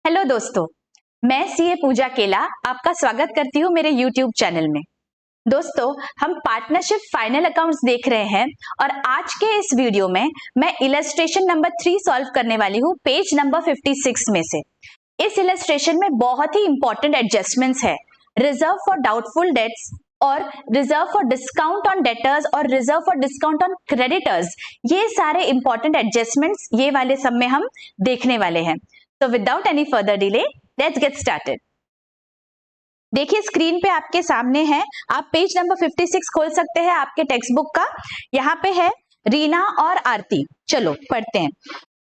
Hello दोस्तों, मैं CA पूजा केला आपका स्वागत करती हूँ मेरे यूट्यूब चैनल में। दोस्तों, हम पार्टनरशिप फाइनल अकाउंट्स देख रहे हैं और आज के इस वीडियो में मैं इलस्ट्रेशन नंबर 3 सॉल्व करने वाली हूँ पेज नंबर 56 में से। इस इलस्ट्रेशन में बहुत ही इंपॉर्टेंट एडजस्टमेंट्स है। रिजर्व फॉर डाउटफुल डेट्स और reserve for discount on debtors और reserve for discount on creditors, ये सारे इंपॉर्टेंट एडजस्टमेंट्स ये वाले सब में हम देखने वाले हैं। So without any further delay, let's get started. देखिए स्क्रीन पे आपके सामने है, आप पेज नंबर 56 खोल सकते हैं आपके टेक्स्ट बुक का। यहाँ पे है रीना और आरती। चलो पढ़ते हैं।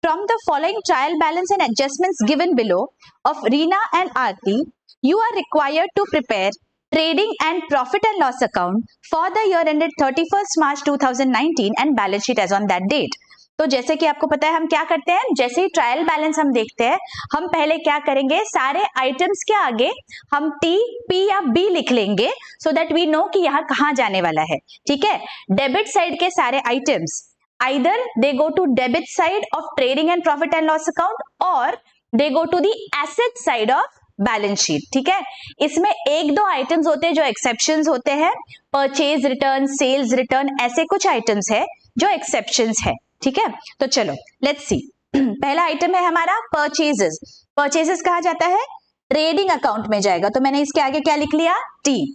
From the following trial balance and adjustments given below of Reena and Aarti, you are required to prepare trading and profit and loss account for the year ended 31st March 2019 and balance sheet as on that date. तो जैसे कि आपको पता है हम क्या करते हैं, जैसे ही ट्रायल बैलेंस हम देखते हैं, हम पहले क्या करेंगे, सारे आइटम्स के आगे हम टी, पी या बी लिख लेंगे सो दैट वी नो कि यहाँ कहाँ जाने वाला है। ठीक है, डेबिट साइड के सारे items either they go to debit side of trading and profit and loss account or they go to the asset side of balance sheet. ठीक है, इसमें एक दो आइटम्स होते हैं जो एक्सेप्शंस होते हैं, परचेज रिटर्न, सेल्स रिटर्न, ऐसे कुछ आइटम्स है जो एक्सेप्शंस है। ठीक है, तो चलो लेट्स सी। पहला आइटम है हमारा परचेजेस। परचेजेस कहा जाता है ट्रेडिंग अकाउंट में जाएगा, तो मैंने इसके आगे क्या लिख लिया, टी।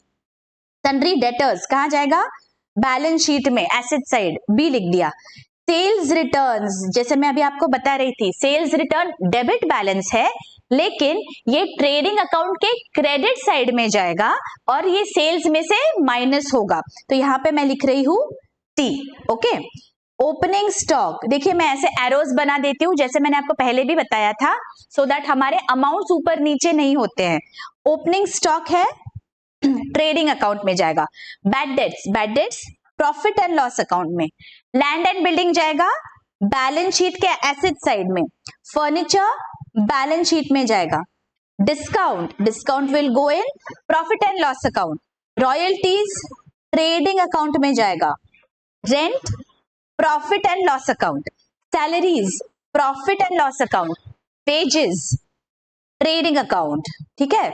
सन्ड्री डेटर्स कहा जाएगा बैलेंस शीट में एसेट साइड, बी लिख दिया। सेल्स रिटर्न्स, जैसे मैं अभी आपको बता रही थी, सेल्स रिटर्न डेबिट बैलेंस है लेकिन ये ट्रेडिंग अकाउंट के क्रेडिट साइड में जाएगा और ये सेल्स में से माइनस होगा, तो यहाँ पे मैं लिख रही हूं टी। ओके, ओपनिंग स्टॉक, देखिए मैं ऐसे एरोज बना देती हूँ जैसे मैंने आपको पहले भी बताया था, सो दैट हमारे अमाउंट्स ऊपर नीचे नहीं होते हैं। ओपनिंग स्टॉक है ट्रेडिंग अकाउंट में जाएगा। Bad debts profit and loss account में। लैंड एंड बिल्डिंग जाएगा बैलेंस शीट के एसेट साइड में। फर्नीचर बैलेंस शीट में जाएगा। Discount will go in profit and loss account. Royalties trading account में जाएगा। Rent profit and loss account. Salaries profit and loss account. Wages trading account. ठीक है,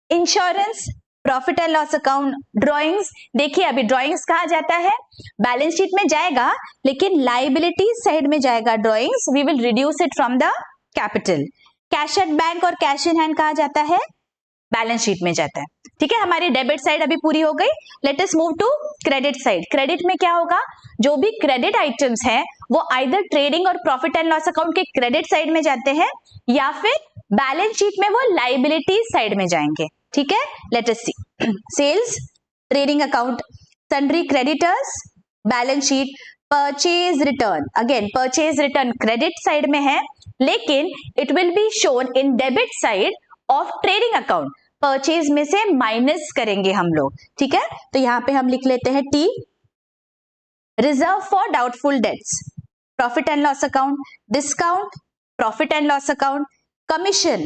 insurance profit and loss account. Drawings, देखिए अभी drawings कहा जाता है balance sheet में जाएगा लेकिन लाइबिलिटीज साइड में जाएगा drawings, we will reduce it from the capital. Cash at bank और कैश इन हैंड कहा जाता है बैलेंस शीट में जाता है। ठीक है, हमारी डेबिट साइड अभी पूरी हो गई। Let us move to credit side. Credit में क्या होगा, जो भी क्रेडिट आइटम्स है वो आइदर ट्रेडिंग और प्रॉफिट एंड लॉस अकाउंट के क्रेडिट साइड में जाते हैं या फिर बैलेंस शीट में वो लाइबिलिटीज साइड में जाएंगे। ठीक है, let us see. Sales trading account, sundry creditors balance sheet. Purchase return, again purchase return credit side में है लेकिन it will be shown in debit side of trading account. Purchase में से माइनस करेंगे हम लोग। ठीक है, तो यहां पे हम लिख लेते हैं T. Reserve for doubtful dates profit and loss account. Discount profit and loss account. Commission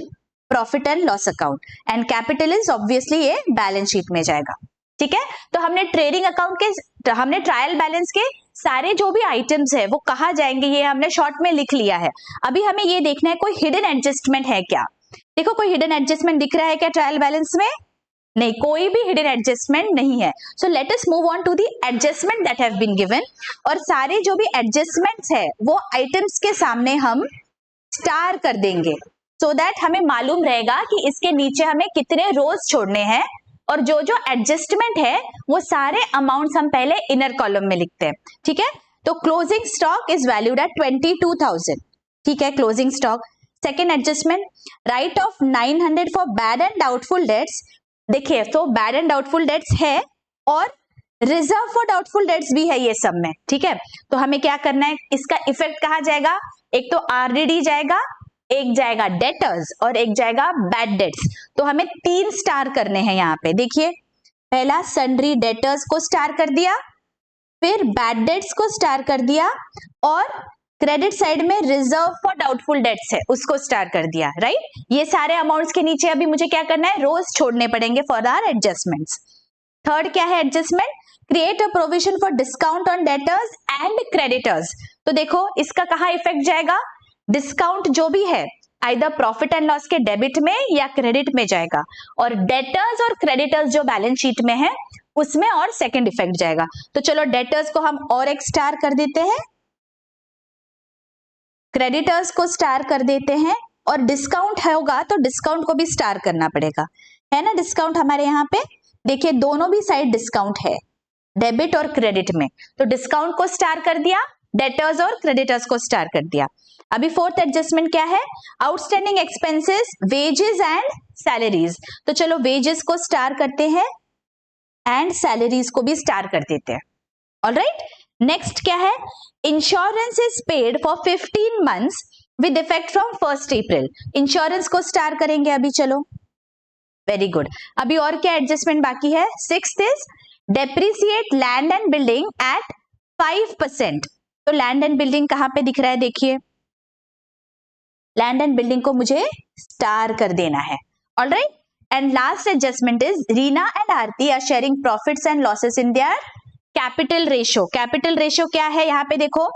profit and loss account. And capital is obviously ये बैलेंस शीट में जाएगा। ठीक है, तो हमने ट्रेडिंग अकाउंट के, हमने ट्रायल बैलेंस के सारे जो भी आइटम्स है वो कहाँ जाएंगे ये हमने शॉर्ट में लिख लिया है। अभी हमें ये देखना है कोई हिडन एडजस्टमेंट है क्या। देखो कोई हिडन एडजस्टमेंट दिख रहा है क्या ट्रायल बैलेंस में? नहीं, कोई भी हिडन एडजस्टमेंट नहीं है। So let us move on to the adjustment that have been given. और सारे जो भी एडजस्टमेंट्स है वो आइटम्स के सामने हम स्टार कर देंगे सो दैट हमें मालूम रहेगा कि इसके नीचे हमें कितने रोज छोड़ने हैं और जो जो एडजस्टमेंट है वो सारे अमाउंट्स हम पहले इनर कॉलम में लिखते हैं। ठीक है, तो closing stock is valued at 22,000। ठीक है, closing stock. Second adjustment, right off 900 for bad and doubtful dates. देखिए तो बैड एंड डाउटफुल डेट्स है और रिजर्व फॉर डाउटफुल डेट्स भी है ये सब में। ठीक है, तो हमें क्या करना है, इसका इफेक्ट कहाँ जाएगा, एक तो आरडीडी जाएगा, एक जाएगा डेटर्स और एक जाएगा बैड डेट्स। तो हमें 3 स्टार करने हैं यहाँ पे। देखिए पहला सन्ड्री डेटर्स को स्टार कर दिया, फिर बैड डेट्स को स्टार कर दिया और क्रेडिट साइड में रिजर्व फॉर डाउटफुल डेट्स है उसको स्टार कर दिया। राइट, ये सारे अमाउंट्स के नीचे अभी मुझे क्या करना है, रोज छोड़ने पड़ेंगे फॉर आवर एडजस्टमेंट्स। थर्ड क्या है adjustment, create a provision for discount on debtors and creditors. तो देखो इसका कहाँ इफेक्ट जाएगा, डिस्काउंट जो भी है आइदर प्रॉफिट एंड लॉस के डेबिट में या क्रेडिट में जाएगा, और डेटर्स और क्रेडिटर्स जो बैलेंस शीट में है उसमें और सेकंड इफेक्ट जाएगा। तो चलो डेटर्स को हम और एक स्टार कर देते हैं, क्रेडिटर्स को स्टार कर देते हैं, और डिस्काउंट होगा तो डिस्काउंट को भी स्टार करना पड़ेगा, है ना। डिस्काउंट हमारे यहाँ पे देखिए दोनों भी साइड डिस्काउंट है, डेबिट और क्रेडिट में, तो डिस्काउंट को स्टार कर दिया, डेटर्स और क्रेडिटर्स को स्टार कर दिया। अभी फोर्थ एडजस्टमेंट क्या है, outstanding expenses, wages and salaries. तो चलो वेजेस को स्टार करते हैं एंड सैलरीज को भी स्टार कर देते हैं। ऑलराइट, नेक्स्ट क्या है, insurance is paid for 15 months with effect from 1 April. Insurance को स्टार करेंगे अभी, चलो वेरी गुड। अभी और क्या एडजस्टमेंट बाकी है, sixth is depreciate land and building at 5%। तो लैंड एंड बिल्डिंग कहां पे दिख रहा है, देखिए लैंड एंड बिल्डिंग को मुझे स्टार कर देना है। Alright, and last adjustment is Reena and Aarti are sharing profits and losses in their capital ratio. Capital ratio क्या है, यहाँ पे देखो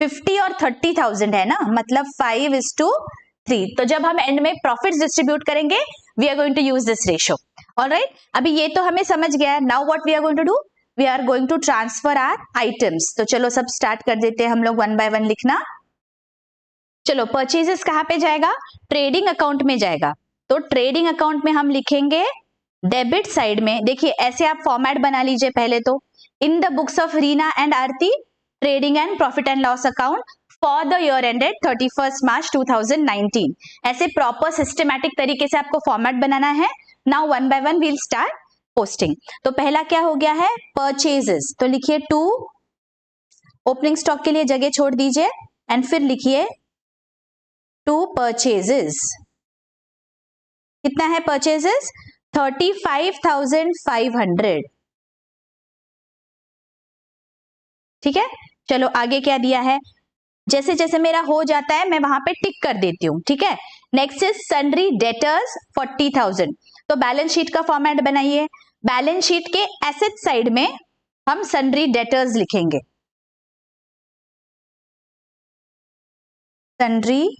50 और 30,000 है ना, मतलब 5:3। तो जब हम एंड में प्रॉफिट्स डिस्ट्रीब्यूट करेंगे we are going to use this ratio. Alright, अभी ये तो हमें समझ गया है। Now what we are going to do, we are going to transfer our items. तो चलो सब स्टार्ट कर देते हैं हम लोग 1 by 1 लिखना। चलो परचेजेस कहां पे जाएगा, ट्रेडिंग अकाउंट में जाएगा। तो ट्रेडिंग अकाउंट में हम लिखेंगे डेबिट साइड में, देखिए ऐसे आप फॉर्मेट बना लीजिए पहले तो, in the books of Reena and Aarti trading and profit and loss account for the year ended 31 मार्च 2019। ऐसे प्रॉपर सिस्टमैटिक तरीके से आपको फॉर्मेट बनाना है। Now 1 by 1 we'll start posting. तो पहला क्या हो गया है, परचेजेस। तो लिखिए 2, ओपनिंग स्टॉक के लिए जगह छोड़ दीजिए, एंड फिर लिखिए 2 परचेजेस। कितना है परचेजेस, 35,500। ठीक है, चलो आगे क्या दिया है, जैसे जैसे मेरा हो जाता है मैं वहां पे टिक कर देती हूं। ठीक है, नेक्स्ट इज सन्ड्री डेटर्स 40,000। तो बैलेंस शीट का फॉर्मेट बनाइए, बैलेंस शीट के एसेट साइड में हम सन्ड्री डेटर्स लिखेंगे, सन्ड्री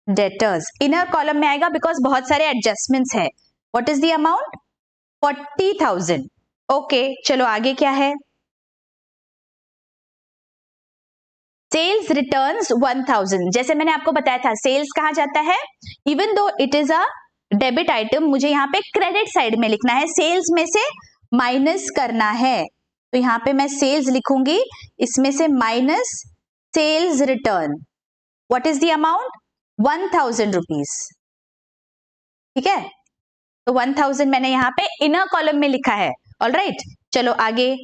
डेटर्स इनर कॉलम में आएगा बिकॉज बहुत सारे एडजस्टमेंट्स है। What is the amount, 40,000। Okay, चलो आगे क्या है, सेल्स रिटर्न्स 1,000। जैसे मैंने आपको बताया था सेल्स कहां जाता है, even though it is a debit item, मुझे यहाँ पे क्रेडिट साइड में लिखना है, सेल्स में से माइनस करना है। तो यहाँ पे मैं सेल्स लिखूंगी, इसमें से minus sales return. What is the amount, 1,000 rupees. ठीक है, तो 1,000 मैंने यहाँ पे इनर कॉलम में लिखा है। ऑलराइट, चलो आगे,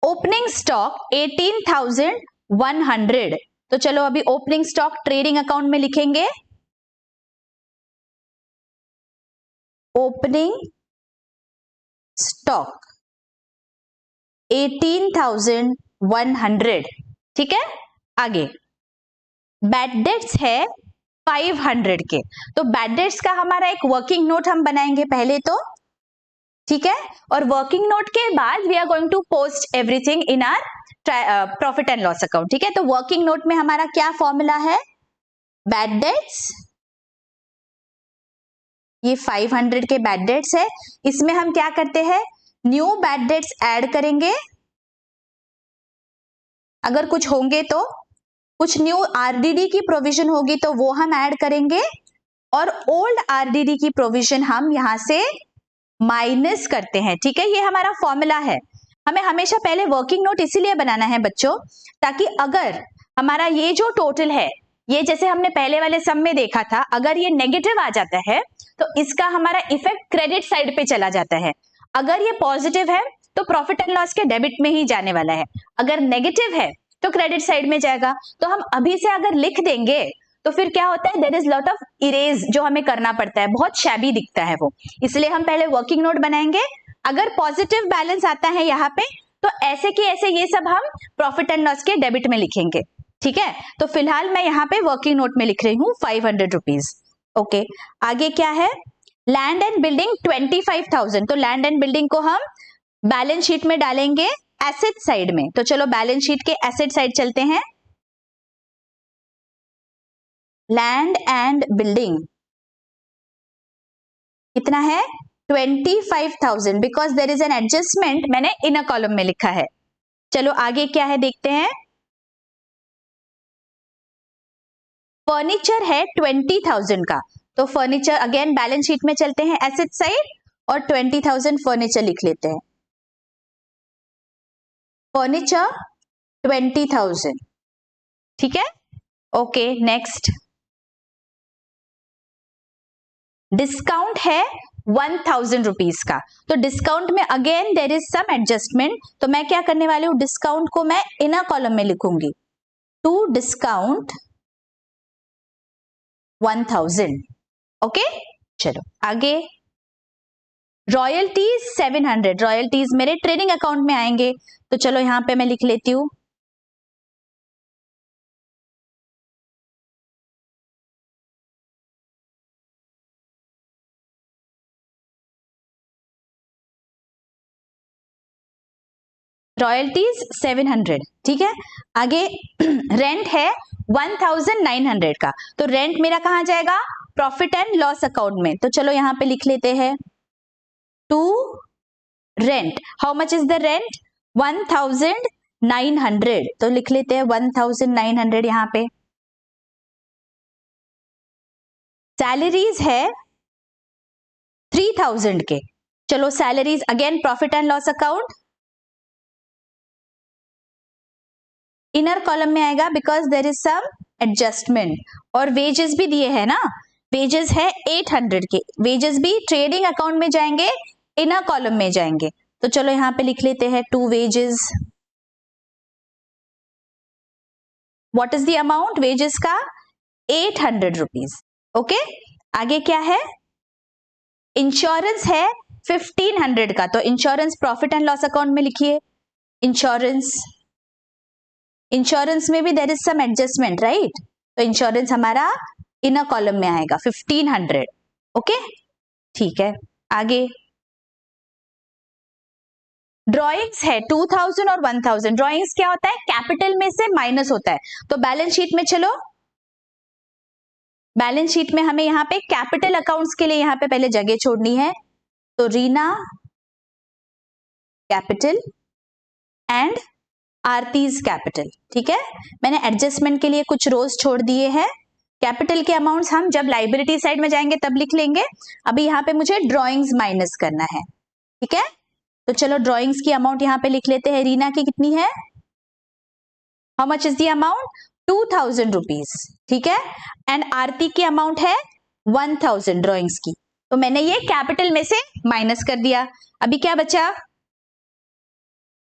ओपनिंग स्टॉक 18,100। तो चलो अभी ओपनिंग स्टॉक ट्रेडिंग अकाउंट में लिखेंगे, ओपनिंग स्टॉक 18,100। ठीक है, आगे बैड डेट्स है 500 के। तो बैड डेट्स का हमारा एक वर्किंग नोट हम बनाएंगे पहले तो, ठीक है, और वर्किंग नोट के बाद we are going to post everything in our profit and loss account. ठीक है, तो वर्किंग नोट में हमारा क्या फॉर्मूला है, बैड डेट्स, ये 500 के बैड डेट्स है, इसमें हम क्या करते हैं, न्यू बैड डेट्स ऐड करेंगे, अगर कुछ होंगे तो, कुछ न्यू आरडीडी की प्रोविजन होगी तो वो हम ऐड करेंगे, और ओल्ड आरडीडी की प्रोविजन हम यहां से माइनस करते हैं। ठीक है, ये हमारा फॉर्मूला है। हमें हमेशा पहले वर्किंग नोट इसीलिए बनाना है बच्चों, ताकि अगर हमारा ये जो टोटल है, ये जैसे हमने पहले वाले सम में देखा था, अगर ये नेगेटिव आ जाता है तो इसका हमारा इफेक्ट क्रेडिट साइड पे चला जाता है। अगर ये पॉजिटिव है तो प्रॉफिट एंड लॉस के डेबिट में ही जाने वाला है, अगर नेगेटिव है तो क्रेडिट साइड में जाएगा। तो हम अभी से अगर लिख देंगे तो फिर क्या होता है, there is lot of erase जो हमें करना पड़ता है, बहुत शैबी दिखता है वो, इसलिए हम पहले वर्किंग नोट बनाएंगे। अगर पॉजिटिव बैलेंस आता है यहाँ पे तो ऐसे कि ऐसे ये सब हम प्रॉफिट एंड लॉस के डेबिट में लिखेंगे। ठीक है, तो फिलहाल मैं यहाँ पे वर्किंग नोट में लिख रही हूँ 500 रुपीज। ओके, आगे क्या है, लैंड एंड बिल्डिंग 25,000। तो लैंड एंड बिल्डिंग को हम बैलेंस शीट में डालेंगे एसेट साइड में। तो चलो बैलेंस शीट के एसेट साइड चलते हैं, लैंड एंड बिल्डिंग कितना है 25,000 because there is an adjustment, मैंने इनर कॉलम में लिखा है। चलो आगे क्या है देखते हैं। फर्नीचर है 20,000 का, तो फर्नीचर अगेन बैलेंस शीट में चलते हैं एसेट साइड और 20,000 फर्नीचर लिख लेते हैं। फर्नीचर 20,000, ठीक है। ओके नेक्स्ट, डिस्काउंट है 1,000 रुपीज का, तो डिस्काउंट में again there is some adjustment, तो मैं क्या करने वाली हूं, डिस्काउंट को मैं इनर कॉलम में लिखूंगी, टू डिस्काउंट 1,000। ओके चलो आगे, रॉयल्टीज 700, रॉयल्टीज मेरे ट्रेडिंग अकाउंट में आएंगे, तो चलो यहां पे मैं लिख लेती हूं रॉयल्टीज 700, ठीक है। आगे रेंट है 1,900 का, तो रेंट मेरा कहां जाएगा, प्रॉफिट एंड लॉस अकाउंट में, तो चलो यहां पे लिख लेते हैं to rent. How much is the rent, 1,900, तो लिख लेते हैं 1,900 यहां पे। सैलरीज है 3,000 के, चलो salaries again profit and loss account, inner column में आएगा because there is some adjustment, और वेजेस भी दिए हैं ना, वेजेस है 800 के, वेजेस भी ट्रेडिंग अकाउंट में जाएंगे, इनर कॉलम में जाएंगे, तो चलो यहां पे लिख लेते हैं to wages. What is the amount wages का, 800 रुपीज। ओके आगे क्या है, इंश्योरेंस है 1,500 का, तो insurance profit and loss account में लिखिए इंश्योरेंस। इंश्योरेंस में भी there is some adjustment right, तो इंश्योरेंस हमारा इनर कॉलम में आएगा 1,500। ओके ठीक है आगे, ड्रॉइंग्स है 2,000 और 1,000, ड्रॉइंग्स क्या होता है, कैपिटल में से माइनस होता है, तो बैलेंस शीट में चलो, बैलेंस शीट में हमें यहाँ पे कैपिटल अकाउंट्स के लिए यहाँ पे पहले जगह छोड़नी है, तो Reena capital and Aarti's capital, ठीक है। मैंने एडजस्टमेंट के लिए कुछ रोज छोड़ दिए हैं, कैपिटल के अमाउंट्स हम जब लाइबिलिटी साइड में जाएंगे तब लिख लेंगे, अभी यहाँ पे मुझे ड्रॉइंग्स माइनस करना है, ठीक है। तो चलो ड्रॉइंग्स की अमाउंट यहाँ पे लिख लेते हैं, रीना की कितनी है, how much is the amount, 2,000 rupees, ठीक है, एंड आरती की अमाउंट है 1,000 ड्रॉइंग्स की, तो मैंने ये कैपिटल में से माइनस कर दिया। अभी क्या बचा,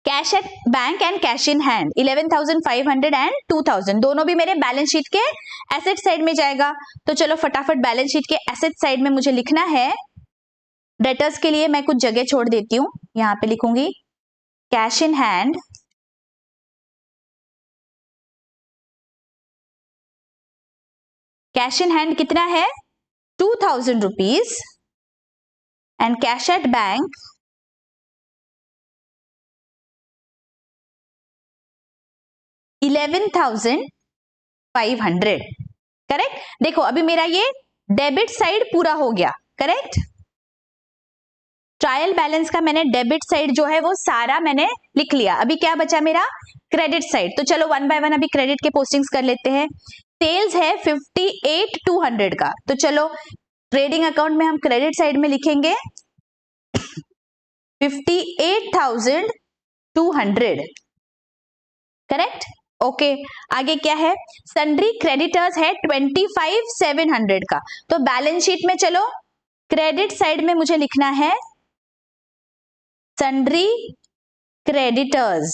cash at bank and cash in hand 11,500 and 2,000, दोनों भी मेरे बैलेंस शीट के एसेट साइड में जाएगा, तो चलो फटाफट बैलेंस शीट के एसेट साइड में मुझे लिखना है, डेटर्स के लिए मैं कुछ जगह छोड़ देती हूं, यहां पे लिखूंगी cash in hand, cash in hand कितना है 2,000 rupees and cash at bank 11,500, correct. देखो अभी मेरा ये डेबिट साइड पूरा हो गया, करेक्ट, ट्रायल बैलेंस का मैंने डेबिट साइड जो है वो सारा मैंने लिख लिया, अभी क्या बचा मेरा क्रेडिट साइड, तो चलो वन बाय वन अभी क्रेडिट के पोस्टिंग्स कर लेते हैं। सेल्स है 58,200 का, तो चलो ट्रेडिंग अकाउंट में हम क्रेडिट साइड में लिखेंगे 58,200, करेक्ट। ओके आगे क्या है, सन्ड्री क्रेडिटर्स है 25,700 का, तो बैलेंस शीट में चलो क्रेडिट साइड में मुझे लिखना है सन्ड्री क्रेडिटर्स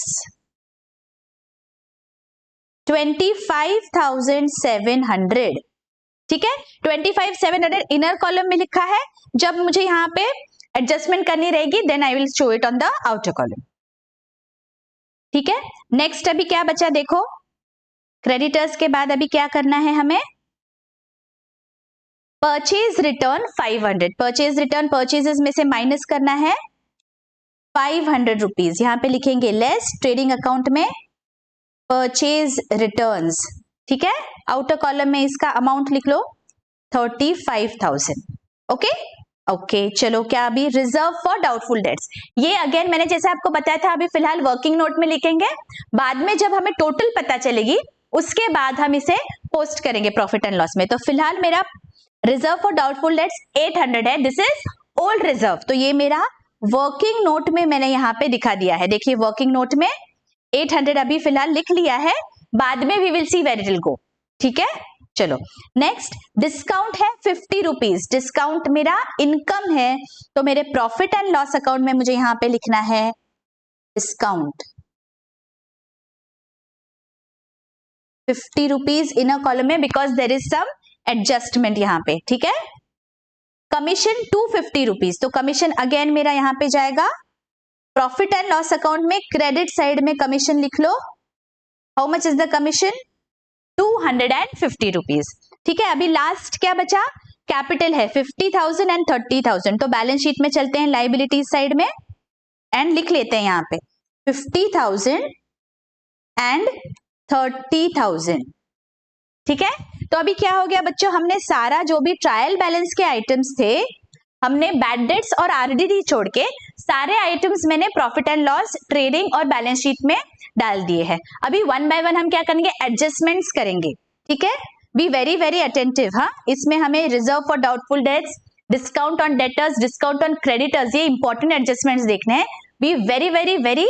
25,700, ठीक है। 25,700 इनर कॉलम में लिखा है, जब मुझे यहां पे एडजस्टमेंट करनी रहेगी then I will show it on the outer column, ठीक है। नेक्स्ट अभी क्या बचा देखो, क्रेडिटर्स के बाद अभी क्या करना है हमें, purchase return 500, purchase return purchases में से माइनस करना है 500 रुपीज, यहां पे लिखेंगे लेस ट्रेडिंग अकाउंट में परचेज रिटर्न्स ठीक है, आउटर कॉलम में इसका अमाउंट लिख लो 35,000। ओके ओके, चलो क्या अभी रिजर्व फॉर डाउटफुल डेट्स, ये अगेन मैंने जैसे आपको बताया था अभी फिलहाल वर्किंग नोट में लिखेंगे, बाद में जब हमें टोटल पता चलेगी उसके बाद हम इसे पोस्ट करेंगे प्रॉफिट एंड लॉस में। तो फिलहाल मेरा रिजर्व फॉर डाउटफुल डेट्स 800 है, दिस इज ओल्ड रिजर्व, तो ये मेरा वर्किंग नोट में मैंने यहाँ पे दिखा दिया है। देखिए वर्किंग नोट में 800 अभी फिलहाल लिख लिया है, बाद में we will see where it will go. ठीक है, चलो नेक्स्ट डिस्काउंट है 50 रुपीज, डिस्काउंट मेरा इनकम है, तो मेरे प्रॉफिट एंड लॉस अकाउंट में मुझे यहां पे लिखना है discount 50 rupees in a column में, because there is some adjustment यहां पे। ठीक है, कमीशन 250 रुपीज, तो कमीशन अगेन मेरा यहां पे जाएगा प्रॉफिट एंड लॉस अकाउंट में, क्रेडिट साइड में कमीशन लिख लो, how much is the commission 250 rupees. ठीक है, अभी लास्ट क्या बचा, कैपिटल है 50,000 एंड 30,000, तो बैलेंस शीट में चलते हैं लाइबिलिटीज साइड में एंड लिख लेते हैं यहाँ पे 50,000 एंड 30,000। ठीक है, तो अभी क्या हो गया बच्चों, हमने सारा जो भी ट्रायल बैलेंस के आइटम्स थे, हमने बैड डेट्स और आरडीडी छोड़ के सारे आइटम्स मैंने प्रॉफिट एंड लॉस, ट्रेडिंग और बैलेंस शीट में डाल दिए हैं। अभी वन बाय वन हम क्या करेंगे, एडजस्टमेंट्स करेंगे। ठीक है, बी वेरी वेरी अटेंटिव। हाँ, इसमें हमें reserve for doubtful debts, discount on debtors, discount on creditors, ये इंपॉर्टेंट एडजस्टमेंट्स देखने हैं। B very very very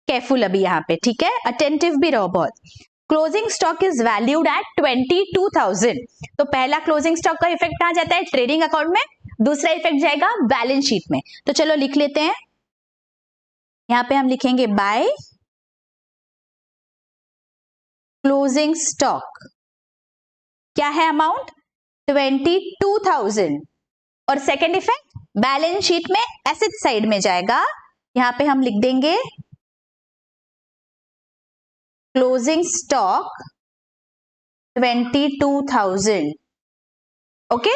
careful अभी यहाँ पे। ठीक है, अटेंटिव भी रहो बहुत। Closing stock is valued at 22,000, तो पहला क्लोजिंग स्टॉक का इफेक्ट कहां जाता है, ट्रेडिंग अकाउंट में, दूसरा इफेक्ट जाएगा बैलेंस शीट में। तो चलो लिख लेते हैं, यहां पे हम लिखेंगे बाय क्लोजिंग स्टॉक, क्या है अमाउंट 22,000, और सेकेंड इफेक्ट बैलेंस शीट में एसेट साइड में जाएगा, यहां पे हम लिख देंगे क्लोजिंग स्टॉक 22,000। ओके,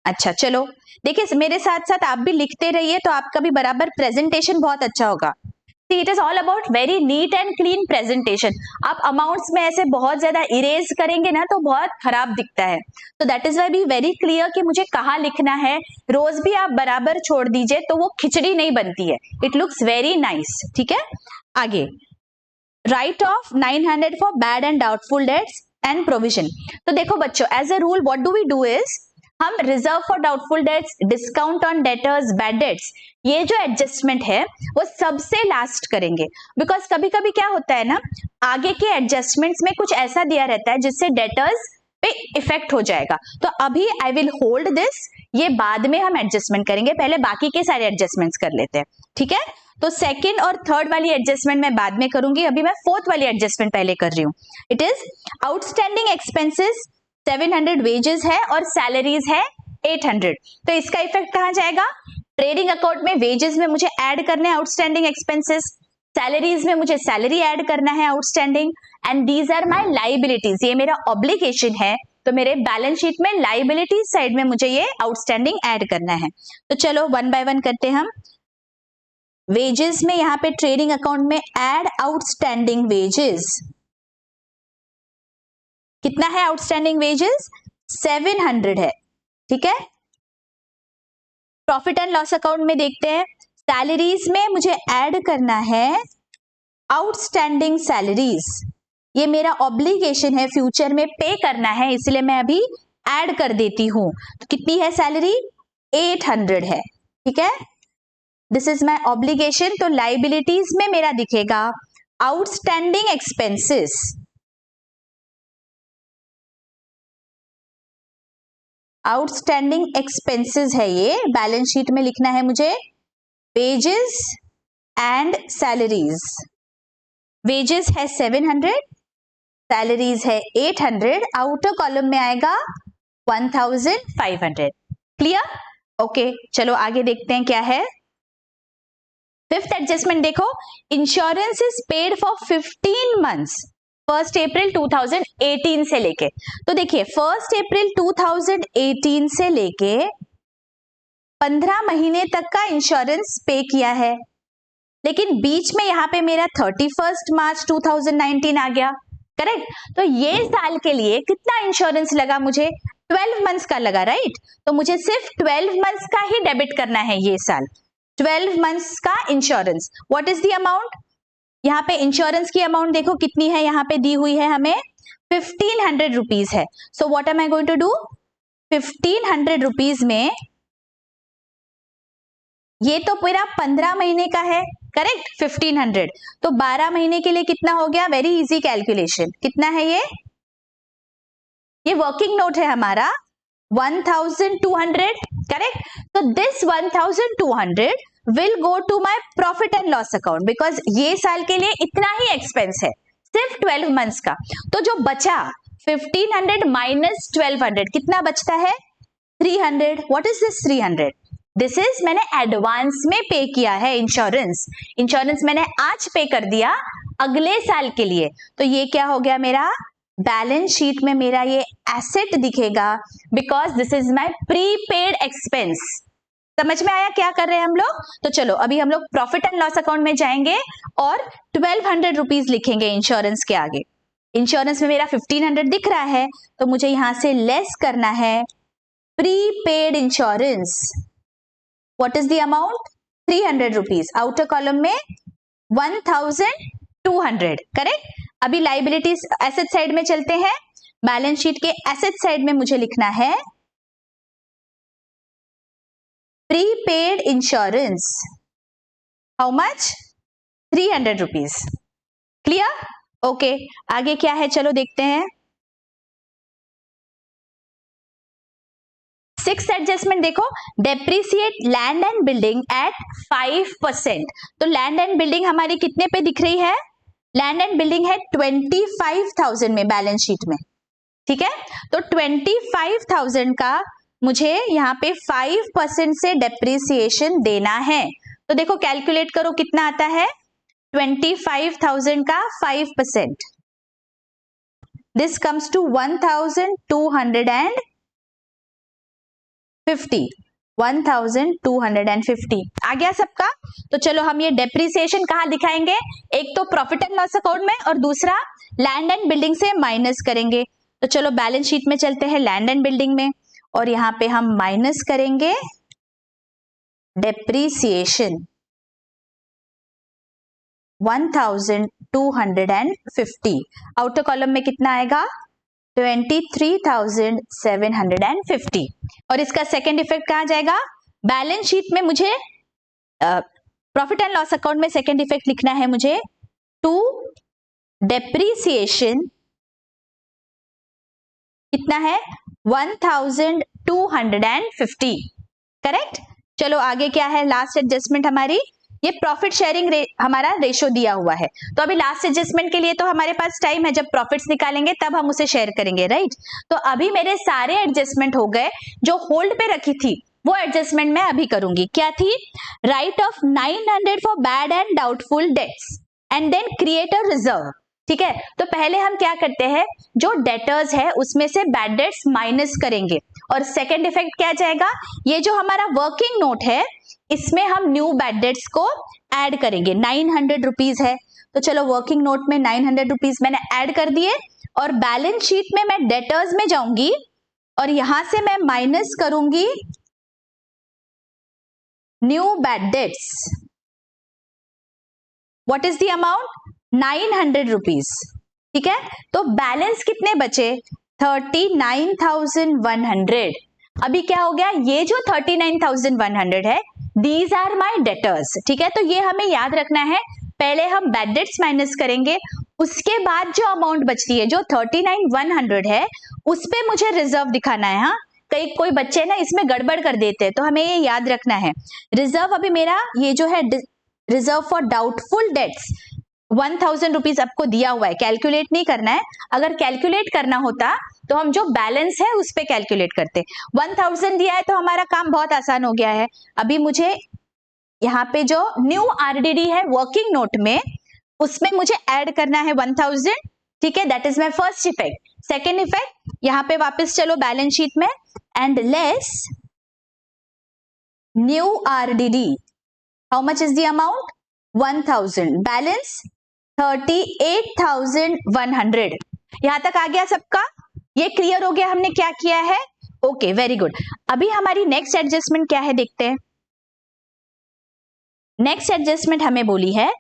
अच्छा चलो देखिए मेरे साथ साथ आप भी लिखते रहिए, तो आपका भी बराबर प्रेजेंटेशन बहुत अच्छा होगा। It is all about very neat and clean presentation. आप अमाउंट्स में ऐसे बहुत ज्यादा इरेज करेंगे ना तो बहुत खराब दिखता है, तो that is why be very clear कि मुझे कहाँ लिखना है। रोज भी आप बराबर छोड़ दीजिए तो वो खिचड़ी नहीं बनती है, इट लुक्स वेरी नाइस। ठीक है, आगे write off 900 for bad and doubtful debts and provision. तो देखो बच्चों, as a rule what do we do is, हम reserve for doubtful debts, discount on debtors, bad debts, ये जो एडजस्टमेंट है वो सबसे लास्ट करेंगे, बिकॉज कभी कभी क्या होता है ना, आगे के एडजस्टमेंट्स में कुछ ऐसा दिया रहता है जिससे डेटर्स पे इफेक्ट हो जाएगा। तो अभी आई विल होल्ड दिस, ये बाद में हम एडजस्टमेंट करेंगे, पहले बाकी के सारे एडजस्टमेंट्स कर लेते हैं। ठीक है, तो सेकेंड और थर्ड वाली एडजस्टमेंट मैं बाद में करूंगी, अभी मैं फोर्थ वाली एडजस्टमेंट पहले कर रही हूँ। It is outstanding expenses 700 wages है और सैलरीज है 800, तो इसका इफेक्ट कहां जाएगा, ट्रेडिंग अकाउंट में वेजेस में मुझे ऐड करने हैं आउटस्टैंडिंग एक्सपेंसेस, सैलरीज में मुझे सैलरी ऐड करना है outstanding, and these are my liabilities, ये मेरा ऑब्लिगेशन है, तो मेरे बैलेंस शीट में लाइबिलिटीज साइड में मुझे ये आउटस्टैंडिंग ऐड करना है। तो चलो वन बाय वन करते हैं हम। वेजेस में यहाँ पे ट्रेडिंग अकाउंट में ऐड आउटस्टैंडिंग वेजेस, कितना है आउटस्टैंडिंग वेजेस 700 है। ठीक है, प्रॉफिट एंड लॉस अकाउंट में देखते हैं, सैलरीज में मुझे ऐड करना है आउटस्टैंडिंग सैलरीज, ये मेरा ऑब्लिगेशन है, फ्यूचर में पे करना है, इसलिए मैं अभी ऐड कर देती हूं। तो कितनी है सैलरी 800 है। ठीक है, दिस इज माय ऑब्लिगेशन, तो लाइबिलिटीज में मेरा दिखेगा आउटस्टैंडिंग एक्सपेंसेस, आउटस्टैंडिंग एक्सपेंसेस है ये, बैलेंस शीट में लिखना है मुझे वेजेस एंड सैलरीज, वेजेस है 700, सैलरीज है 800, आउटर कॉलम में आएगा 1500। क्लियर, ओके चलो आगे देखते हैं क्या है। फिफ्थ एडजस्टमेंट देखो, insurance is paid for 15 months 1 अप्रैल 2018 से लेके, तो देखिए 1 अप्रैल 2018 से लेके 15 महीने तक का इंश्योरेंस पे किया है, लेकिन बीच में यहाँ पे मेरा 31 मार्च 2019 आ गया, करेक्ट। तो ये साल के लिए कितना इंश्योरेंस लगा मुझे, 12 मंथ्स का लगा, राइट। तो मुझे सिर्फ 12 मंथ्स का ही डेबिट करना है ये साल, 12 मंथ्स का insurance. What is the amount, यहाँ पे इंश्योरेंस की अमाउंट देखो कितनी है, यहाँ पे दी हुई है हमें 1500 रुपीज है। So what am I going to do, 1500 rupees में, ये तो पूरा 15 महीने का है, करेक्ट, 1500, तो 12 महीने के लिए कितना हो गया, वेरी इजी कैलकुलेशन, कितना है ये वर्किंग नोट है हमारा 1200, करेक्ट। तो this 1200 will go to my profit and loss account, because ये साल के लिए इतना ही एक्सपेंस है, सिर्फ 12 मंथ्स का। तो जो बचा 1500 माइनस 1200 कितना बचता है, 300। What is this 300, this is मैंने एडवांस में पे किया है इंश्योरेंस, इंश्योरेंस मैंने आज पे कर दिया अगले साल के लिए। तो ये क्या हो गया, मेरा बैलेंस शीट में मेरा ये एसेट दिखेगा, because this is my prepaid expense. समझ में आया क्या कर रहे हैं हम लोग। तो चलो अभी हम लोग प्रॉफिट एंड लॉस अकाउंट में जाएंगे और 1200 रुपीज लिखेंगे इंश्योरेंस के आगे। इंश्योरेंस में मेरा 1500 दिख रहा है, तो मुझे यहां से लेस करना है prepaid insurance. What is the amount, 300 rupees, outer column में 1200, करेक्ट। अभी लाइबिलिटीज एसेट साइड में चलते हैं, बैलेंस शीट के एसेट साइड में मुझे लिखना है prepaid insurance, how much, 300 rupees, clear, okay. आगे क्या है चलो देखते हैं। सिक्स एडजस्टमेंट देखो, depreciate land and building at 5%। तो लैंड एंड बिल्डिंग हमारी कितने पे दिख रही है, लैंड एंड बिल्डिंग है 25,000 में बैलेंस शीट में, ठीक है। तो 25,000 का मुझे यहाँ पे 5% से डेप्रिसिएशन देना है। तो देखो कैलकुलेट करो कितना आता है, 25,000 का 5%, दिस कम्स टू 1250, 1250 आ गया सबका। तो चलो हम ये डेप्रिसिएशन कहाँ दिखाएंगे, एक तो प्रॉफिट एंड लॉस अकाउंट में और दूसरा लैंड एंड बिल्डिंग से माइनस करेंगे। तो चलो बैलेंस शीट में चलते हैं, लैंड एंड बिल्डिंग में, और यहाँ पे हम माइनस करेंगे डेप्रिसिएशन 1250, आउटर कॉलम में कितना आएगा 23,750। और इसका सेकेंड इफेक्ट कहा जाएगा, बैलेंस शीट में मुझे प्रॉफिट एंड लॉस अकाउंट में सेकेंड इफेक्ट लिखना है मुझे, टू डेप्रिसिएशन कितना है 1250, करेक्ट। चलो आगे क्या है, लास्ट एडजस्टमेंट हमारी, ये प्रॉफिट शेयरिंग हमारा रेशो दिया हुआ है। तो अभी लास्ट एडजस्टमेंट के लिए तो हमारे पास टाइम है, जब प्रॉफिट्स निकालेंगे तब हम उसे शेयर करेंगे, राइट। तो अभी मेरे सारे एडजस्टमेंट हो गए, जो होल्ड पे रखी थी वो एडजस्टमेंट मैं अभी करूंगी। क्या थी, write off 900 for bad and doubtful debts and then create a reserve, ठीक है। तो पहले हम क्या करते हैं, जो डेटर्स है उसमें से बैड डेट्स माइनस करेंगे, और सेकेंड इफेक्ट क्या जाएगा, ये जो हमारा वर्किंग नोट है इसमें हम न्यू बैड डेट्स को ऐड करेंगे, 900 रुपीज है। तो चलो वर्किंग नोट में 900 रुपीज मैंने ऐड कर दिए, और बैलेंस शीट में मैं डेटर्स में जाऊंगी और यहां से मैं माइनस करूंगी new bad debts. What is the amount, 900 rupees, ठीक है। तो बैलेंस कितने बचे, 39,100। अभी क्या हो गया, ये जो 39,100 है दीज आर माय डेटर्स, ठीक है। तो ये हमें याद रखना है, पहले हम बैड डेट्स माइनस करेंगे, उसके बाद जो अमाउंट बचती है जो 39,100 है उस पे मुझे रिजर्व दिखाना है। हाँ, कई कोई बच्चे ना इसमें गड़बड़ कर देते हैं, तो हमें ये याद रखना है। रिजर्व अभी मेरा ये जो है reserve for doubtful dates 1000 rupees आपको दिया हुआ है, कैलकुलेट नहीं करना है। अगर कैलकुलेट करना होता तो हम जो बैलेंस है उस पे कैलकुलेट करते। 1000 दिया है तो हमारा काम बहुत आसान हो गया है। अभी मुझे यहाँ पे जो न्यू आरडीडी है वर्किंग नोट में, उसमें मुझे ऐड करना है 1000, ठीक है। That is my first effect. Second effect, यहाँ पे वापस चलो बैलेंस शीट में, and less new RDD, how much is the amount, 1000, balance 38,100, यहां तक आ गया सबका? ये क्लियर हो गया हमने क्या किया है? Okay, very good. अभी हमारी नेक्स्ट एडजस्टमेंट क्या है देखते हैं। नेक्स्ट एडजस्टमेंट हमें बोली है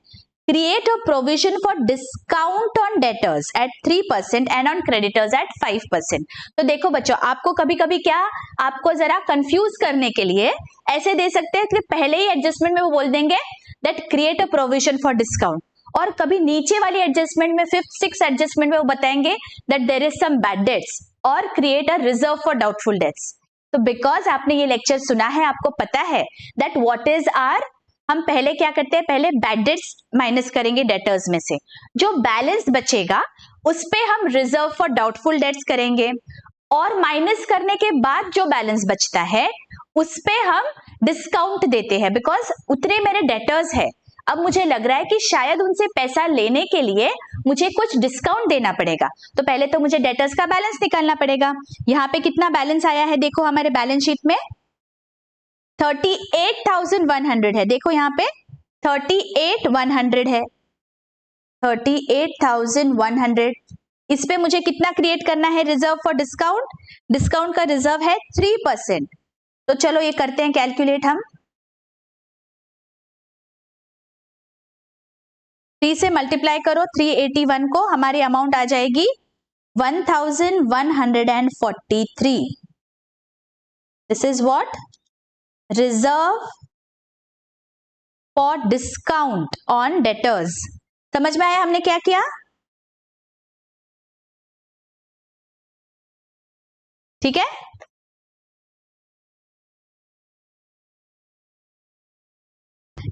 create a provision for discount on debtors at 3% and on creditors at 5%। तो देखो बच्चों, आपको कभी कभी क्या, आपको जरा कंफ्यूज करने के लिए ऐसे दे सकते हैं कि पहले ही एडजस्टमेंट में वो बोल देंगे that create a provision for discount, और कभी नीचे वाली एडजस्टमेंट में 5th 6th एडजस्टमेंट में वो बताएंगे that there is some bad debts और create a reserve for doubtful debts. तो बिकॉज आपने ये लेक्चर सुना है, आपको पता है दैट व्हाट इज आर, हम पहले क्या करते हैं, पहले बैड डेट्स माइनस करेंगे डेटर्स में से, जो बैलेंस बचेगा उस पे हम रिजर्व फॉर डाउटफुल डेट्स करेंगे, और माइनस करने के बाद जो बैलेंस बचता है उस पे हम डिस्काउंट देते हैं, बिकॉज उतने मेरे डेटर्स है, अब मुझे लग रहा है कि शायद उनसे पैसा लेने के लिए मुझे कुछ डिस्काउंट देना पड़ेगा, तो पहले तो मुझे डेटर्स का बैलेंस निकालना पड़ेगा। यहाँ पे कितना बैलेंस आया है देखो हमारे बैलेंस शीट में 38,100 है। देखो यहाँ पे 38,100 है, 38,100। इस पे मुझे कितना क्रिएट करना है रिजर्व फॉर डिस्काउंट? डिस्काउंट का रिजर्व है 3%। तो चलो ये करते हैं कैलकुलेट हम। 3 से मल्टीप्लाई करो 381 को, हमारी अमाउंट आ जाएगी 1,143। This is what reserve for discount on debtors. समझ में आया हमने क्या किया? ठीक है,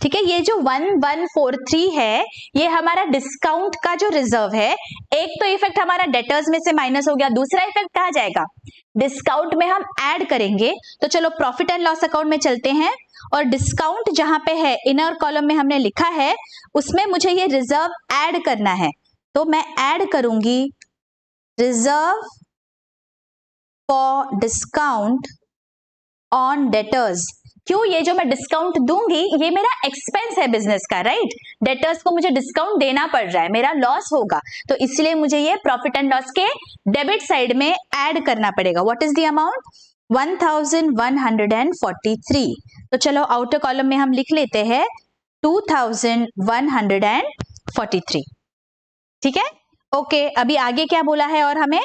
ठीक है। ये जो 1143 है ये हमारा डिस्काउंट का जो रिजर्व है। एक तो इफेक्ट हमारा डेटर्स में से माइनस हो गया, दूसरा इफेक्ट कहा जाएगा डिस्काउंट में हम ऐड करेंगे। तो चलो प्रॉफिट एंड लॉस अकाउंट में चलते हैं, और डिस्काउंट जहां पे है इनर कॉलम में हमने लिखा है उसमें मुझे ये रिजर्व ऐड करना है, तो मैं ऐड करूंगी reserve for discount on debtors. क्यों? ये जो मैं डिस्काउंट दूंगी ये मेरा एक्सपेंस है बिजनेस का, राइट? डेटर्स को मुझे डिस्काउंट देना पड़ रहा है, मेरा लॉस होगा, तो इसलिए मुझे ये प्रॉफिट एंड लॉस के डेबिट साइड में ऐड करना पड़ेगा। What is the amount? 1,143। तो चलो आउटर कॉलम में हम लिख लेते हैं 2,143। ठीक है, ओके। अभी आगे क्या बोला है और हमें?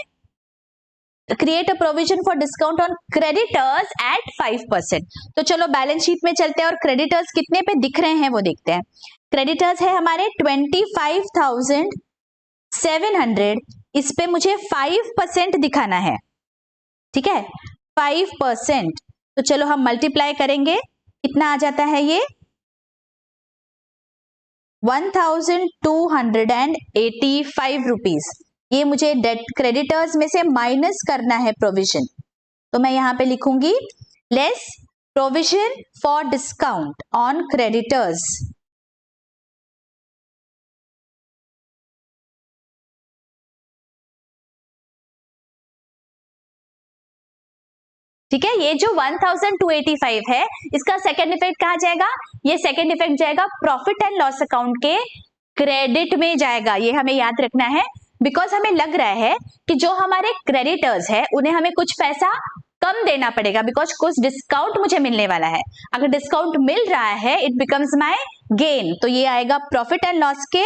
Create a provision for discount on creditors at 5%। तो चलो बैलेंस शीट में चलते हैं और क्रेडिटर्स कितने पे दिख रहे हैं वो देखते हैं। क्रेडिटर्स है हमारे 25,700, इस पे मुझे 5% दिखाना है, ठीक है, 5%। तो चलो हम मल्टीप्लाई करेंगे, कितना आ जाता है ये 1,285 रुपीज। ये मुझे डेट क्रेडिटर्स में से माइनस करना है प्रोविजन, तो मैं यहां पे लिखूंगी less provision for discount on creditors. ठीक है, ये जो 1,285 है इसका सेकेंड इफेक्ट कहा जाएगा? ये सेकेंड इफेक्ट जाएगा प्रॉफिट एंड लॉस अकाउंट के क्रेडिट में जाएगा। ये हमें याद रखना है, बिकॉज हमें लग रहा है कि जो हमारे क्रेडिटर्स है उन्हें हमें कुछ पैसा कम देना पड़ेगा, बिकॉज कुछ डिस्काउंट मुझे मिलने वाला है। अगर डिस्काउंट मिल रहा है इट बिकम्स माय गेन, तो ये आएगा प्रॉफिट एंड लॉस के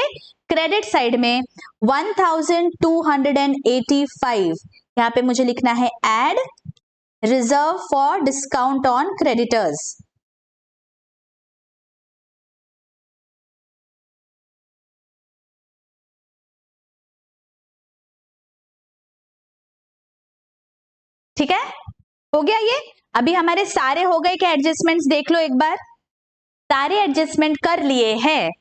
क्रेडिट साइड में 1,285। यहाँ पे मुझे लिखना है add reserve for discount on creditors. ठीक है, हो गया ये। अभी हमारे सारे हो गए क्या एडजस्टमेंट्स? देख लो एक बार, सारे एडजस्टमेंट कर लिए हैं।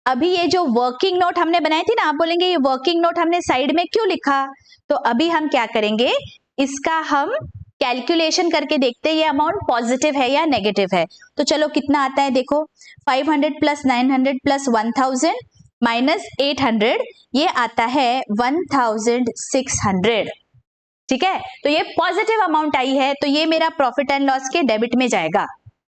अभी ये जो वर्किंग नोट हमने बनाई थी ना, आप बोलेंगे ये वर्किंग नोट हमने साइड में क्यों लिखा? तो अभी हम क्या करेंगे, इसका हम कैलकुलेशन करके देखते हैं ये अमाउंट पॉजिटिव है या नेगेटिव है। तो चलो कितना आता है देखो, 500 प्लस 900 प्लस 1000 माइनस 800, ये आता है 1600। ठीक है, तो ये पॉजिटिव अमाउंट आई है, तो ये मेरा प्रॉफिट एंड लॉस के डेबिट में जाएगा,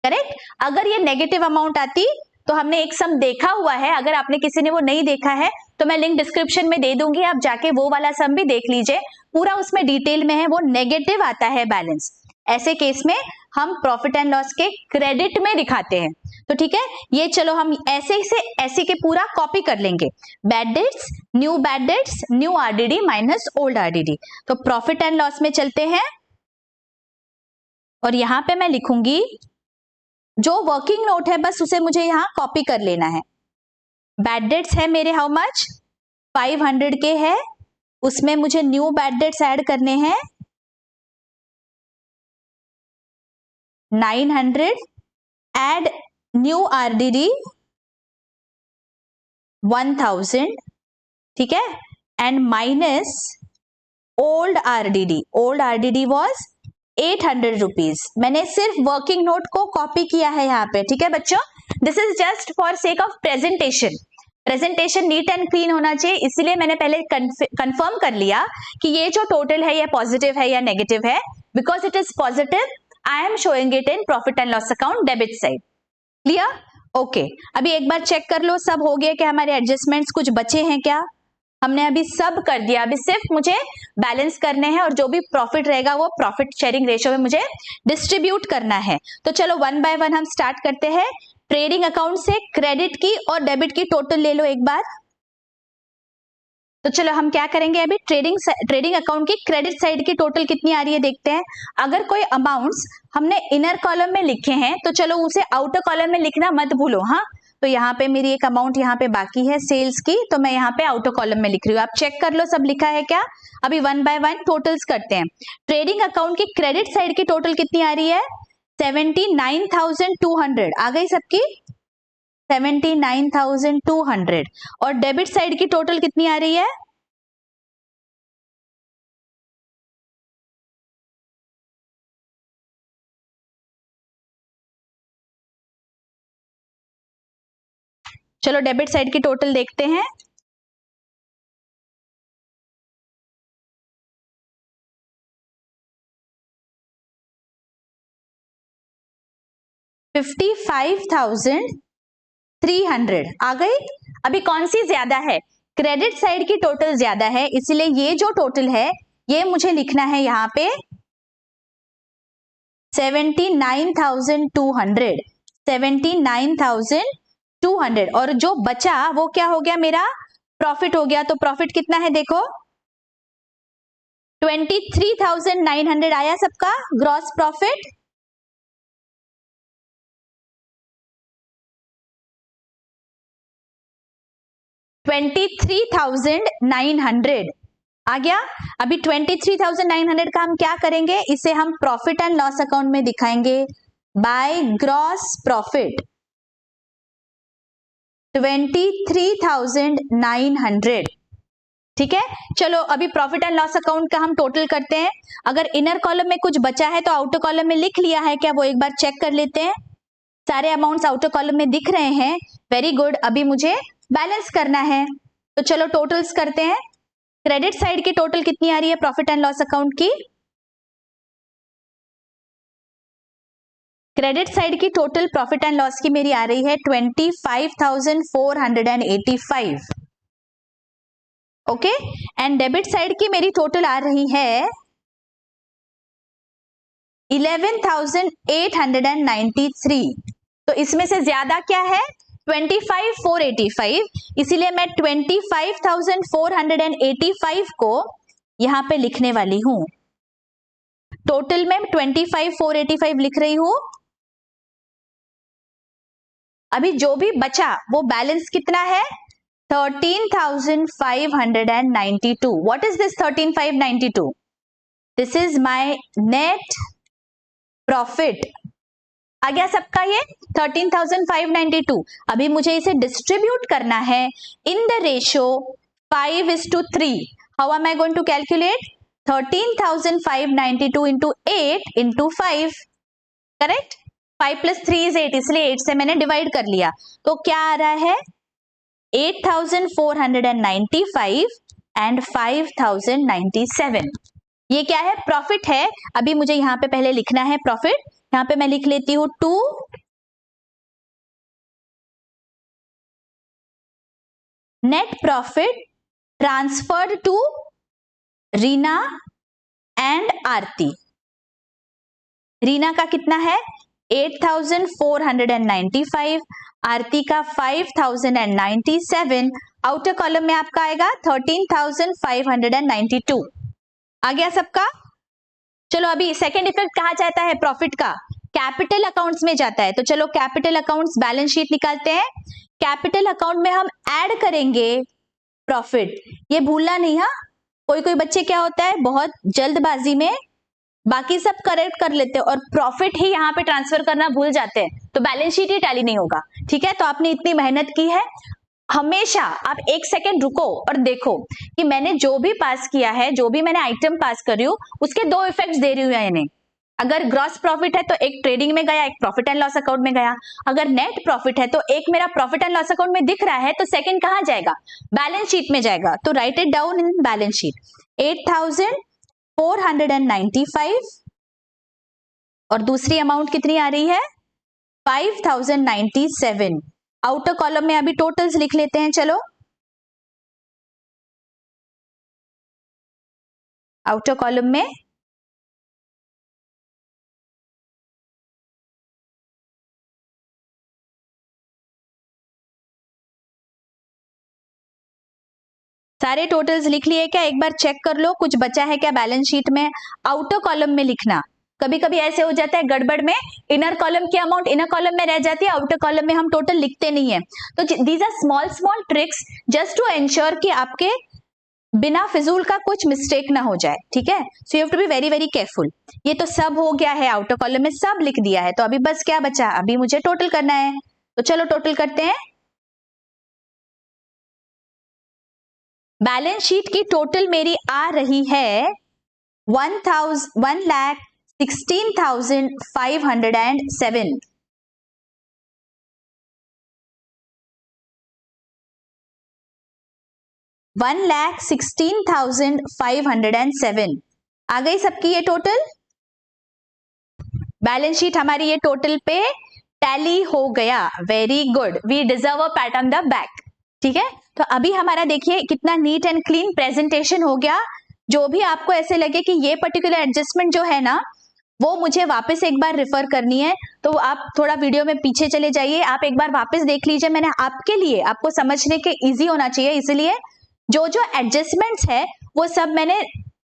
करेक्ट। अगर ये नेगेटिव अमाउंट आती तो हमने एक सम देखा हुआ है, अगर आपने किसी ने वो नहीं देखा है तो मैं लिंक डिस्क्रिप्शन में दे दूंगी, आप जाके वो वाला सम भी देख लीजिए, पूरा उसमें डिटेल में है, वो नेगेटिव आता है बैलेंस। ऐसे केस में हम प्रॉफिट एंड लॉस के क्रेडिट में दिखाते हैं। तो ठीक है, ये चलो हम ऐसे से ऐसे के पूरा कॉपी कर लेंगे। Bad debts, new RDD minus old RDD. तो प्रॉफिट एंड लॉस में चलते हैं और यहां पे मैं लिखूंगी जो वर्किंग नोट है बस उसे मुझे यहां कॉपी कर लेना है। बैड डेट्स है मेरे हाउ मच 500 के है, उसमें मुझे न्यू बैड डेट्स ऐड करने हैं 900, एड न्यू आरडीडी 1000, ठीक है, and minus old RDD was 800 rupees. मैंने सिर्फ वर्किंग नोट को कॉपी किया है यहाँ पे, ठीक है बच्चों। This is just for sake of presentation neat and clean होना चाहिए, इसलिए मैंने पहले कंफर्म कर लिया कि ये जो टोटल है ये पॉजिटिव है या नेगेटिव है। Because it is positive I am showing it in profit and loss account debit side. Clear? Okay, अभी एक बार चेक कर लो सब हो गया क्या, हमारे एडजस्टमेंट्स कुछ बचे हैं क्या? हमने अभी सब कर दिया, अभी सिर्फ मुझे बैलेंस करने हैं और जो भी प्रॉफिट रहेगा वो प्रॉफिट शेयरिंग रेशियो में मुझे डिस्ट्रीब्यूट करना है। तो चलो वन बाय वन हम स्टार्ट करते हैं। ट्रेडिंग अकाउंट से क्रेडिट की और डेबिट की टोटल ले लो एक बार। तो चलो हम क्या करेंगे, अभी ट्रेडिंग अकाउंट की क्रेडिट साइड की टोटल कितनी आ रही है देखते हैं। अगर कोई अमाउंट्स हमने इनर कॉलम में लिखे हैं तो चलो उसे आउटर कॉलम में लिखना मत भूलो। हाँ, तो यहाँ पे मेरी एक अमाउंट यहाँ पे बाकी है सेल्स की, तो मैं यहाँ पे आउटर कॉलम में लिख रही हूँ। आप चेक कर लो सब लिखा है क्या। अभी वन बाय वन टोटल्स करते हैं। ट्रेडिंग अकाउंट की क्रेडिट साइड की टोटल कितनी आ रही है 79,200 आ गई सबकी 79,200। और डेबिट साइड की टोटल कितनी आ रही है चलो डेबिट साइड की टोटल देखते हैं। $55,300 आ गई। अभी कौन सी ज्यादा है, क्रेडिट साइड की टोटल ज्यादा है, इसलिए ये जो टोटल है ये मुझे लिखना है यहाँ पे 79,200 और जो बचा वो क्या हो गया मेरा प्रॉफिट हो गया। तो प्रॉफिट कितना है देखो 23,900 आया सबका ग्रॉस प्रॉफिट। $23,900 आ गया। अभी 23,900 का हम क्या करेंगे, इसे हम प्रॉफिट एंड लॉस अकाउंट में दिखाएंगे बाय ग्रॉस प्रॉफिट 23,900, ठीक है। चलो अभी प्रॉफिट एंड लॉस अकाउंट का हम टोटल करते हैं। अगर इनर कॉलम में कुछ बचा है तो आउटर कॉलम में लिख लिया है क्या, वो एक बार चेक कर लेते हैं। सारे अमाउंट्स आउटर कॉलम में दिख रहे हैं, वेरी गुड। अभी मुझे बैलेंस करना है, तो चलो टोटल्स करते हैं। क्रेडिट साइड की टोटल कितनी आ रही है प्रॉफिट एंड लॉस अकाउंट की, क्रेडिट साइड की टोटल प्रॉफिट एंड लॉस की मेरी आ रही है 25,485, ओके। एंड डेबिट साइड की मेरी टोटल आ रही है 11,893। तो इसमें से ज्यादा क्या है 25,485, इसीलिए मैं 25,485 को यहां पे लिखने वाली हूं। टोटल में 25,485 लिख रही हूं। अभी जो भी बचा वो बैलेंस कितना है 13,592। What is this 13,592? This is my net profit. आ गया सबका ये 13,592। अभी मुझे इसे डिस्ट्रीब्यूट करना है in the ratio 5:3। How am I going to calculate 13,592 into 8 into 5, correct. 5 + 3 is 8, इसलिए 8 से मैंने डिवाइड कर लिया। तो क्या आ रहा है 8,495 एंड 5,097। ये क्या है प्रॉफिट है। अभी मुझे यहां पे पहले लिखना है प्रॉफिट, यहां पे मैं लिख लेती हूं 2, net profit transferred to Reena and Aarti. Reena का कितना है 8,495, आरती का 5,097, आउटर कॉलम में आपका आएगा 13,592। आ गया सबका। चलो अभी सेकेंड इफेक्ट कहाँ जाता है प्रॉफिट का, कैपिटल अकाउंट्स में जाता है। तो चलो कैपिटल अकाउंट्स बैलेंस शीट निकालते हैं। कैपिटल अकाउंट में हम ऐड करेंगे प्रॉफिट, ये भूलना नहीं। हाँ, कोई कोई बच्चे क्या होता है बहुत जल्दबाजी में बाकी सब करेक्ट कर लेते हैं और प्रॉफिट ही यहाँ पे ट्रांसफर करना भूल जाते हैं, तो बैलेंस शीट ही टैली नहीं होगा। ठीक है, तो आपने इतनी मेहनत की है, हमेशा आप एक सेकेंड रुको और देखो कि मैंने जो भी पास किया है, जो भी मैंने आइटम पास कर रही हूँ, उसके दो इफेक्ट्स दे रही हूँ इन्हें। अगर ग्रॉस प्रॉफिट है तो एक ट्रेडिंग में गया, एक प्रॉफिट एंड लॉस अकाउंट में गया। अगर नेट प्रॉफिट है तो एक मेरा प्रॉफिट एंड लॉस अकाउंट में दिख रहा है, तो सेकंड कहां जाएगा, बैलेंस शीट में जाएगा। तो right it down in balance sheet. 8,495 और दूसरी अमाउंट कितनी आ रही है 5,097। आउटर कॉलम में अभी टोटल्स लिख लेते हैं। चलो आउटर कॉलम में सारे टोटल्स लिख लिए क्या, एक बार चेक कर लो कुछ बचा है क्या बैलेंस शीट में। आउटर कॉलम में लिखना, कभी कभी ऐसे हो जाता है गड़बड़ में, इनर कॉलम की अमाउंट इनर कॉलम में रह जाती है, आउटर कॉलम में हम टोटल लिखते नहीं है। तो these are small small tricks just to ensure कि आपके बिना फिजूल का कुछ मिस्टेक ना हो जाए। ठीक है, so you have to be very very careful. ये तो सब हो गया है, आउटर कॉलम में सब लिख दिया है, तो अभी बस क्या बचा, अभी मुझे टोटल करना है। तो चलो टोटल करते हैं। बैलेंस शीट की टोटल मेरी आ रही है 1,16,507। 1,16,507 आ गई सबकी ये टोटल। बैलेंस शीट हमारी ये टोटल पे टैली हो गया। Very good, we deserve a pat on the back. ठीक है, तो अभी हमारा देखिए कितना नीट एंड क्लीन प्रेजेंटेशन हो गया। जो भी आपको ऐसे लगे कि ये पर्टिकुलर एडजस्टमेंट जो है ना, वो मुझे वापस एक बार रिफर करनी है, तो आप थोड़ा वीडियो में पीछे चले जाइए, आप एक बार वापस देख लीजिए। मैंने आपके लिए, आपको समझने के इजी होना चाहिए, इसलिए जो जो एडजस्टमेंट्स है वो सब मैंने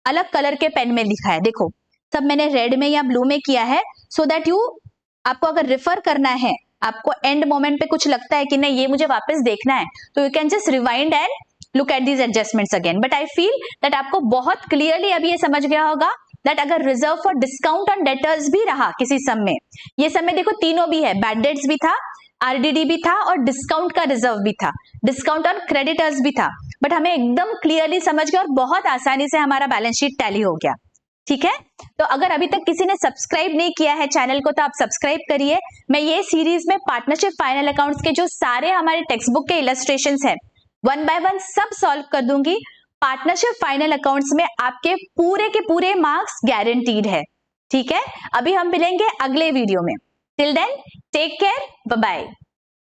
अलग कलर के पेन में लिखा है। देखो सब मैंने रेड में या ब्लू में किया है, सो दैट यू, आपको अगर रिफर करना है, आपको एंड मोमेंट पे कुछ लगता है कि नहीं ये मुझे वापस देखना है, तो you can just rewind and look at these adjustments again. But I feel that आपको बहुत क्लियरली अभी ये समझ गया होगा दैट अगर reserve for discount on debtors भी रहा किसी सम में, ये सम में देखो तीनों भी है, बैड डेट्स भी था, आरडीडी भी था और डिस्काउंट का रिजर्व भी था, डिस्काउंट ऑन क्रेडिटर्स भी था, बट हमें एकदम क्लियरली समझ गया और बहुत आसानी से हमारा बैलेंस शीट टैली हो गया। ठीक है, तो अगर अभी तक किसी ने सब्सक्राइब नहीं किया है चैनल को तो आप सब्सक्राइब करिए। मैं ये सीरीज में पार्टनरशिप फाइनल अकाउंट्स के जो सारे हमारे टेक्स्ट बुक के इलस्ट्रेशंस हैं, वन बाय वन सब सॉल्व कर दूंगी। पार्टनरशिप फाइनल अकाउंट्स में आपके पूरे के पूरे मार्क्स गारंटीड है। ठीक है, अभी हम मिलेंगे अगले वीडियो में। Till then take care, bye bye.